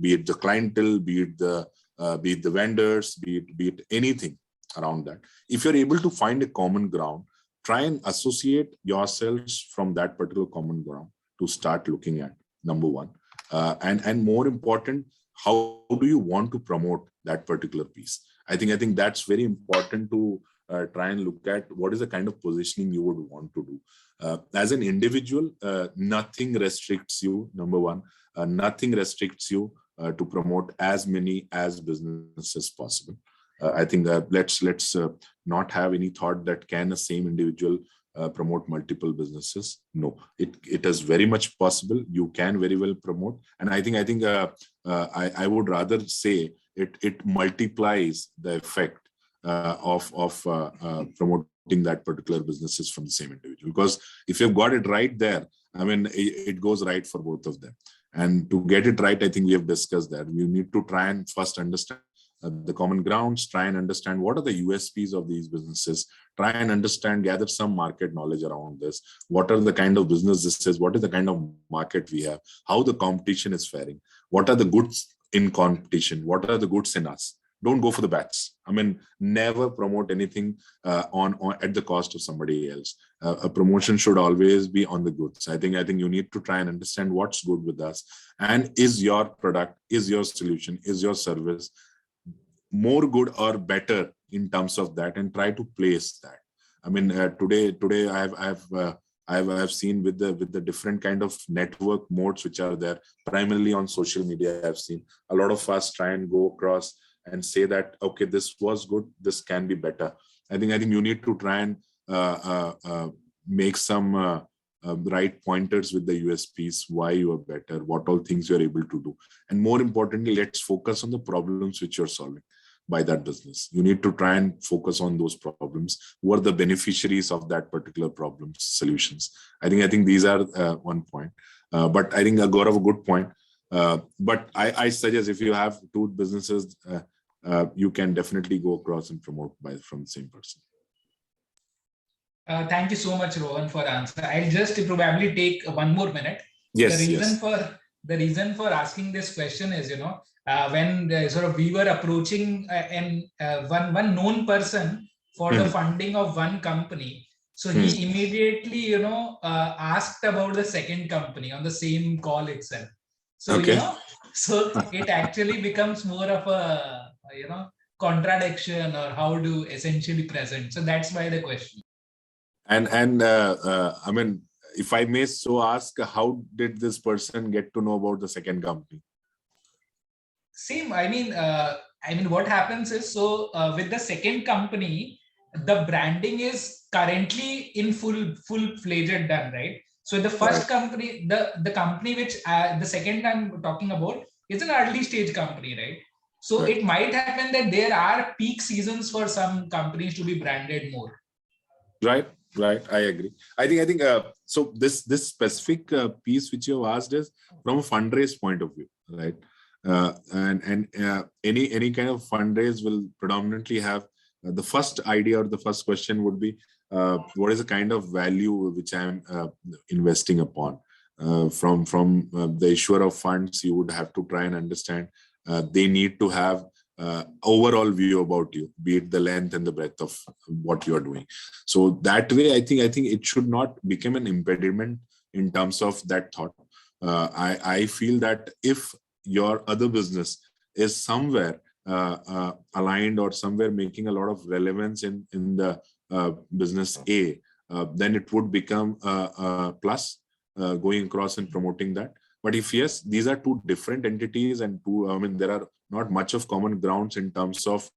be it the clientele, be it the vendors, be it anything around that. If you're able to find a common ground, try and associate yourselves from that particular common ground to start looking at, number one. And more important, how do you want to promote that particular piece? I think that's very important to try and look at what is the kind of positioning you would want to do. As an individual, nothing restricts you, number one. Nothing restricts you to promote as many as businesses as possible. I think let's not have any thought that can a same individual promote multiple businesses. No, it is very much possible. You can very well promote, and I think I would rather say it multiplies the effect of promoting that particular businesses from the same individual. Because if you've got it right there, it goes right for both of them. And to get it right, I think we have discussed that you need to try and first understand the common grounds, try and understand what are the USPs of these businesses, try and understand, gather some market knowledge around this. What are the kind of business this is? What is the kind of market we have? How the competition is faring? What are the goods in competition? What are the goods in us? Don't go for the bats. Never promote anything on at the cost of somebody else. A promotion should always be on the goods. I think you need to try and understand what's good with us, and is your product, is your solution, is your service more good or better in terms of that, and try to place that. Today I've seen with the different kind of network modes which are there, primarily on social media. I've seen a lot of us try and go across and say that, okay, this was good, this can be better. I think you need to try and make some right pointers with the USPs, why you are better, what all things you're able to do. And more importantly, let's focus on the problems which you're solving by that business. You need to try and focus on those problems. Who are the beneficiaries of that particular problem solutions? I think these are one point. But I think Gaurav, a good point. But I suggest if you have two businesses, you can definitely go across and promote from the same person. Thank you so much, Rohan, for answer. I'll just probably take 1 more minute. Yes. The reason for asking this question is, when we were approaching one known person for the funding of one company, so he immediately asked about the second company on the same call itself. So so it actually becomes more of a contradiction, or how to essentially present. So that's why the question. And if I may so ask, how did this person get to know about the second company? Same. What happens is, with the second company, the branding is currently in full-fledged done, right? So the first company, the company which the second I'm talking about, is an early stage company, right? So it might happen that there are peak seasons for some companies to be branded more. Right. I agree. I think so. This specific piece which you have asked is from a fundraise point of view, right? And any kind of fundraise will predominantly have the first idea, or the first question would be, what is the kind of value which I'm investing upon? From the issuer of funds, you would have to try and understand. They need to have overall view about you, be it the length and the breadth of what you're doing. So that way, I think it should not become an impediment in terms of that thought. I feel that if your other business is somewhere aligned or somewhere making a lot of relevance in the business A, then it would become a plus going across and promoting that. But if yes, these are two different entities and there are not much of common grounds in terms of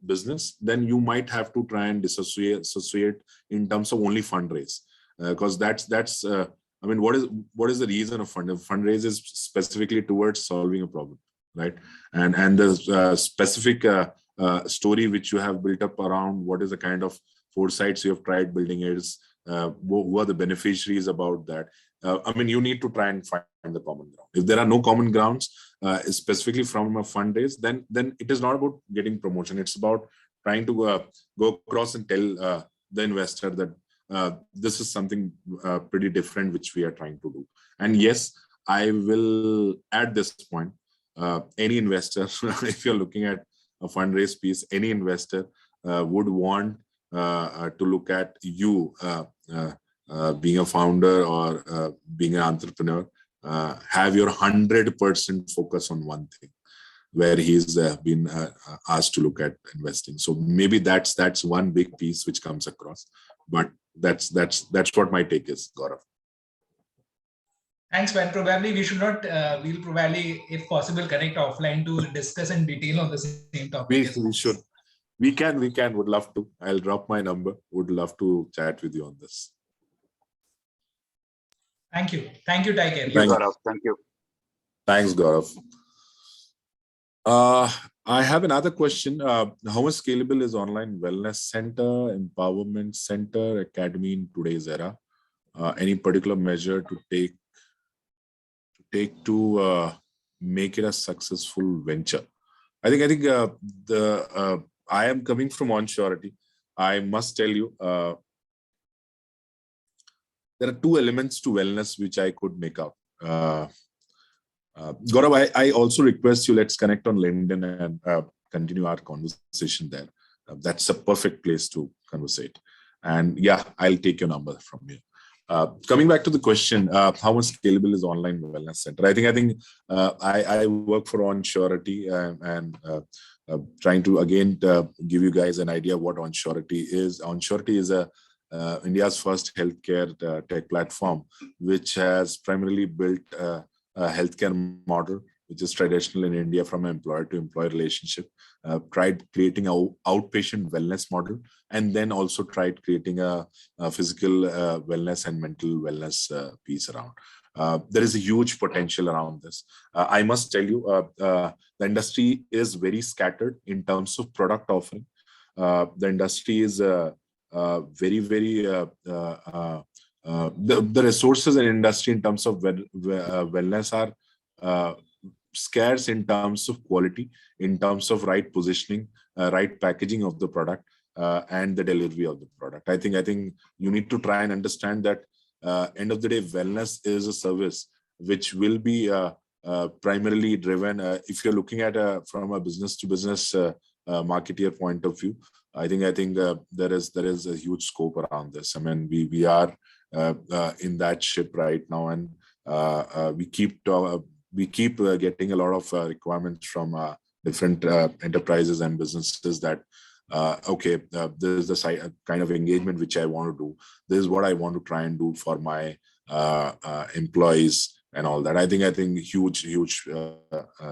business, then you might have to try and associate in terms of only fundraise, because that's what is the reason of fundraise is specifically towards solving a problem, right? And the specific story which you have built up around what is the kind of foresights you have tried building is who are the beneficiaries about that. You need to try and find the common ground. If there are no common grounds, specifically from a fundraise, then it is not about getting promotion. It's about trying to go across and tell the investor that this is something pretty different which we are trying to do. And yes, I will at this point, any investor, if you're looking at a fundraise piece, any investor would want to look at you being a founder or being an entrepreneur, have your 100% focus on one thing where he's been asked to look at investing. So maybe that's one big piece which comes across, but that's what my take is, Gaurav. Thanks, man. Probably we should not, we'll probably, if possible, connect offline to discuss in detail on the same topic. We should. We can, would love to. I'll drop my number. Would love to chat with you on this. Thank you. Thank you, TiE. Thank you. Thanks, Gaurav. I have another question. How much scalable is online wellness center, empowerment center, academy in today's era? Any particular measure to take to make it a successful venture? I think I am coming from Onsurity. I must tell you, there are two elements to wellness which I could make out. Gaurav, I also request you, let's connect on LinkedIn and continue our conversation there. That's a perfect place to conversate. And yeah, I'll take your number from here. Coming back to the question, how much scalable is online wellness center? I think I work for Onsurity and trying to again give you guys an idea what Onsurity is. Onsurity is India's first healthcare tech platform, which has primarily built a healthcare model, which is traditional in India from an employer to employee relationship, tried creating an outpatient wellness model, and then also tried creating a physical wellness and mental wellness piece around. There is a huge potential around this. I must tell you, the industry is very scattered in terms of product offering. The industry is very, the resources in industry in terms of wellness are scarce in terms of quality, in terms of right positioning, right packaging of the product, and the delivery of the product. I think you need to try and understand that end of the day, wellness is a service which will be primarily driven. If you're looking at from a business to business marketeer point of view, I think there is a huge scope around this. I mean, we are in that ship right now, and we keep getting a lot of requirements from different enterprises and businesses that okay, this is the kind of engagement which I want to do. This is what I want to try and do for my employees and all that. I think huge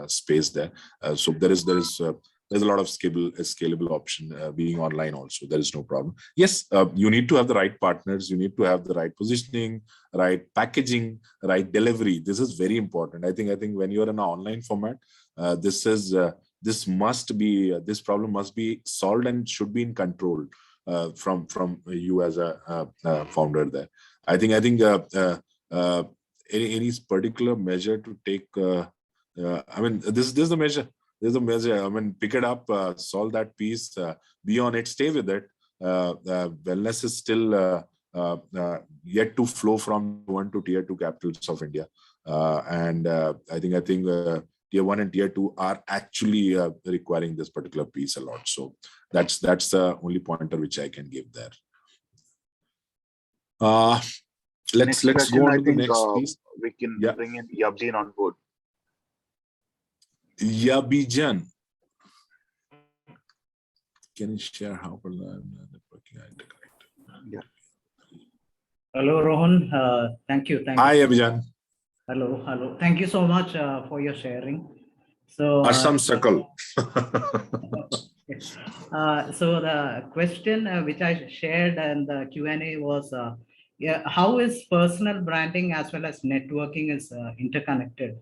space there. So there's a lot of scalable option being online also. There is no problem. Yes, you need to have the right partners. You need to have the right positioning, right packaging, right delivery. This is very important. I think when you're in an online format, this problem must be solved and should be in control from you as a founder there. I think any particular measure to take. I mean, this is the measure. There's a measure. I mean, pick it up, solve that piece, be on it, stay with it. Wellness is still yet to flow from 1 to tier 2 capitals of India, and I think tier 1 and tier 2 are actually requiring this particular piece a lot. So that's the only pointer which I can give there. Let's go on to the next piece. We can bring in Yabjin on board. Yabijan, can you share how networking I interconnect? Yeah. Hello, Rohan. Thank you. Thank Hi, you. Abhijan. Hello, hello. Thank you so much for your sharing. So, Asham Sakal. so the question which I shared and the Q&A was, yeah, how is personal branding as well as networking is interconnected?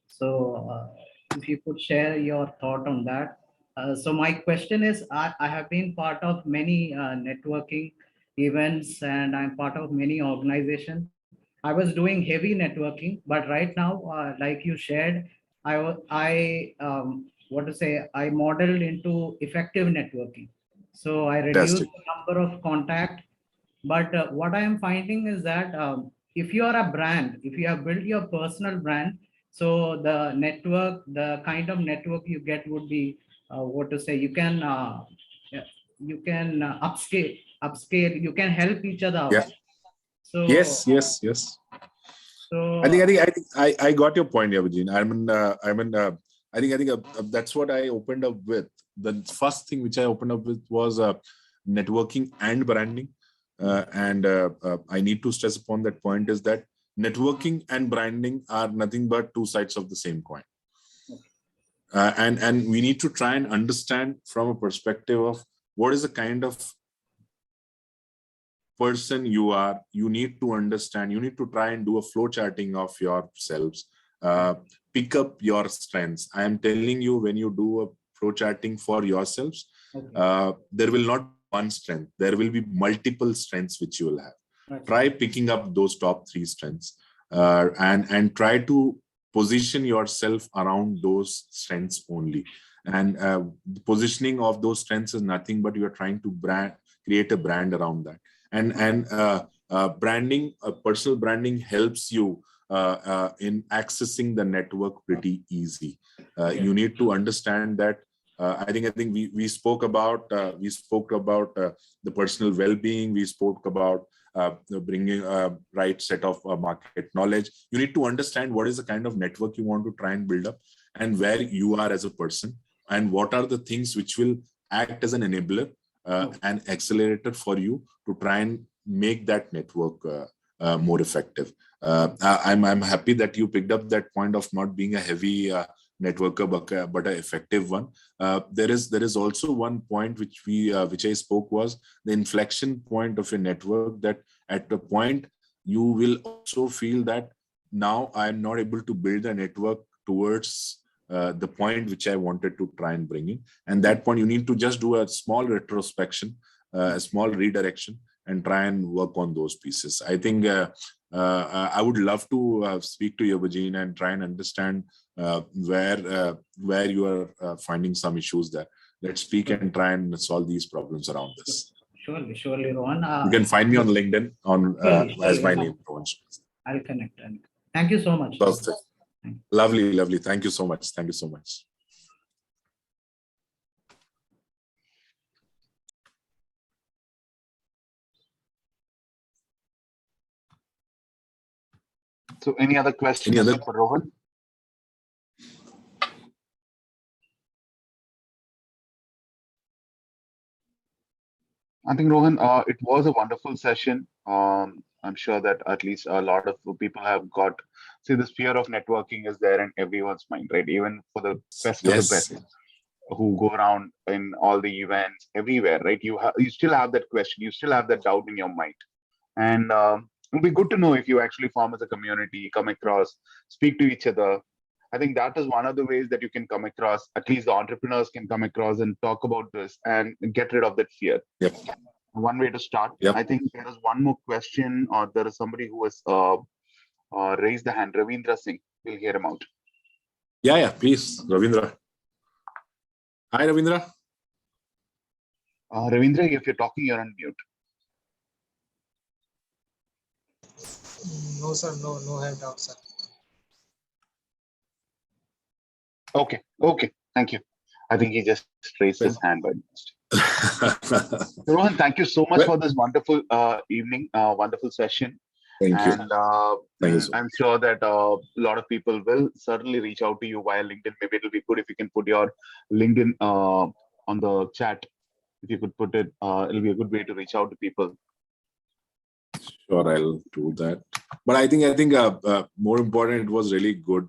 So, if you could share your thought on that. So my question is, I have been part of many networking events and I'm part of many organizations. I was doing heavy networking, but right now, like you shared, what to say, I modeled into effective networking. So I reduced Fantastic. the number of contact. But what I am finding is that if you are a brand, if you have built your personal brand, so the network, the kind of network you get would be what to say, yeah, you can upscale, you can help each other out. Yeah. So, Yes, yes, yes. so I got your point, Abhijan. I think that's what I opened up with. The first thing which I opened up with was networking and branding. I need to stress upon that point is that networking and branding are nothing but two sides of the same coin. And we need to try and understand from a perspective of what is the kind of person you are. You need to understand, you need to try and do a flow charting of yourselves, pick up your strengths. I am telling you, when you do a flow charting for yourselves, there will not be one strength, there will be multiple strengths which you will have. Try picking up those top 3 strengths and try to position yourself around those strengths only. And the positioning of those strengths is nothing but you are trying to create a brand around that. And branding, personal branding helps you in accessing the network pretty easy. You need to understand that. I think we spoke about the personal well-being. We spoke about bringing a right set of market knowledge. You need to understand what is the kind of network you want to try and build up, and where you are as a person, and what are the things which will act as an enabler, an accelerator for you to try and make that network more effective. I'm happy that you picked up that point of not being a heavy networker but an effective one. There is also one point which I spoke was the inflection point of a network, that at the point you will also feel that now I'm not able to build a network towards the point which I wanted to try and bring in. And that point you need to just do a small retrospection, a small redirection, and try and work on those pieces. I think I would love to speak to you, Abhijan, and try and understand where you are finding some issues there. Let's speak and try and solve these problems around this. Surely, Rohan. You can find me on LinkedIn as my name, Rohan. I'll connect. Thank you so much. Perfect. Lovely. Thank you so much. Thank you so much. So any other questions for Rohan? I think, Rohan, it was a wonderful session. I'm sure that at least a lot of people have got, see, this fear of networking is there in everyone's mind, right? Even for the best of the best who go around in all the events everywhere, right? You still have that question, you still have that doubt in your mind. And it'll be good to know if you actually form as a community, come across, speak to each other. I think that is one of the ways that you can come across, at least the entrepreneurs can come across and talk about this and get rid of that fear. Yep. One way to start. Yep. I think there is one more question, or there is somebody who has raised the hand, Ravindra Singh. We'll hear him out. Yeah, please, Ravindra. Hi, Ravindra. Ravindra, if you're talking, you're on mute. No, sir. No hand out, sir. Okay. Thank you. I think he just raised his hand by mistake. Rohan, thank you so much for this wonderful evening, wonderful session. Thank you. And Thank you so I'm sure that a lot of people will certainly reach out to you via LinkedIn. Maybe it'll be good if you can put your LinkedIn on the chat if you could put it, it'll be a good way to reach out to people. Sure, I'll do that. But I think more important, it was really good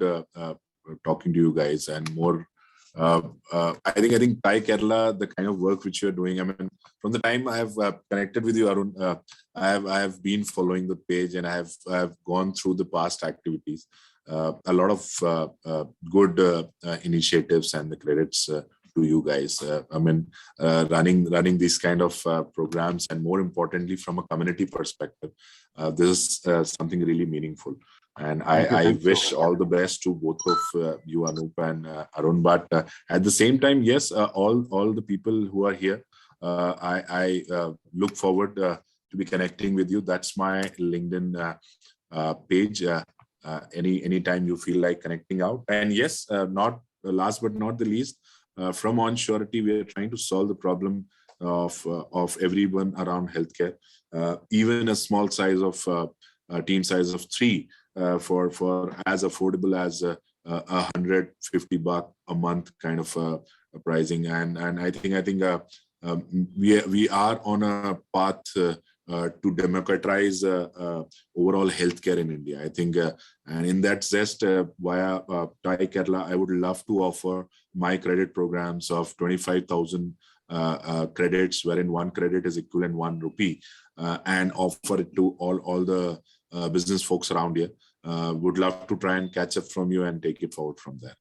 talking to you guys, and more. I think TiE Kerala, the kind of work which you're doing. I mean, from the time I have connected with you, Arun, I have been following the page, and I have gone through the past activities. A lot of good initiatives, and the credits to you guys. I mean, running these kind of programs, and more importantly, from a community perspective, this is something really meaningful. And I wish all the best to both of you, Anup and Arun. But at the same time, yes, all the people who are here, I look forward to be connecting with you. That's my LinkedIn page. Anytime you feel like connecting out. And yes, not last but not the least, from Onsurity, we are trying to solve the problem of everyone around healthcare. Even a small size of team size of 3 for as affordable as $150 a month kind of pricing. And I think we are on a path to democratize overall healthcare in India. I think, and in that zest, via TiE Kerala, I would love to offer my credit programs of 25,000 credits, wherein 1 credit is equivalent 1 rupee, and offer it to all the business folks around here. Would love to try and catch up from you and take it forward from there.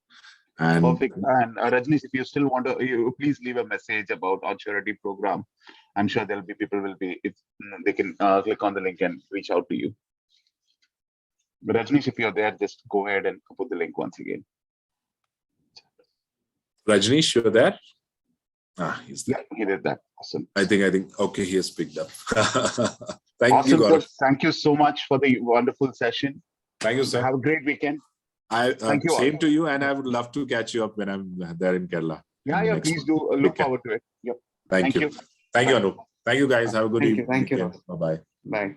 And perfect. And Rajnish, if you still want to, you please leave a message about Onsurity program. I'm sure there'll be people will be, if they can click on the link and reach out to you. But Rajnish, if you're there, just go ahead and put the link once again. Rajnish, you're there? He's there. Yeah, he did that. Awesome. I think, okay, he has picked up. Thank Awesome, you, Gaurav. thank you so much for the wonderful session. Thank you, sir. Have a great weekend. Thank you. Same all. to you, and I would love to catch you up when I'm there in Kerala. Yeah, please do. Look forward to it. Yep. Thank you. Thank you, Anup. Thank you, guys. Have a good evening. Thank you. Bye-bye. Bye.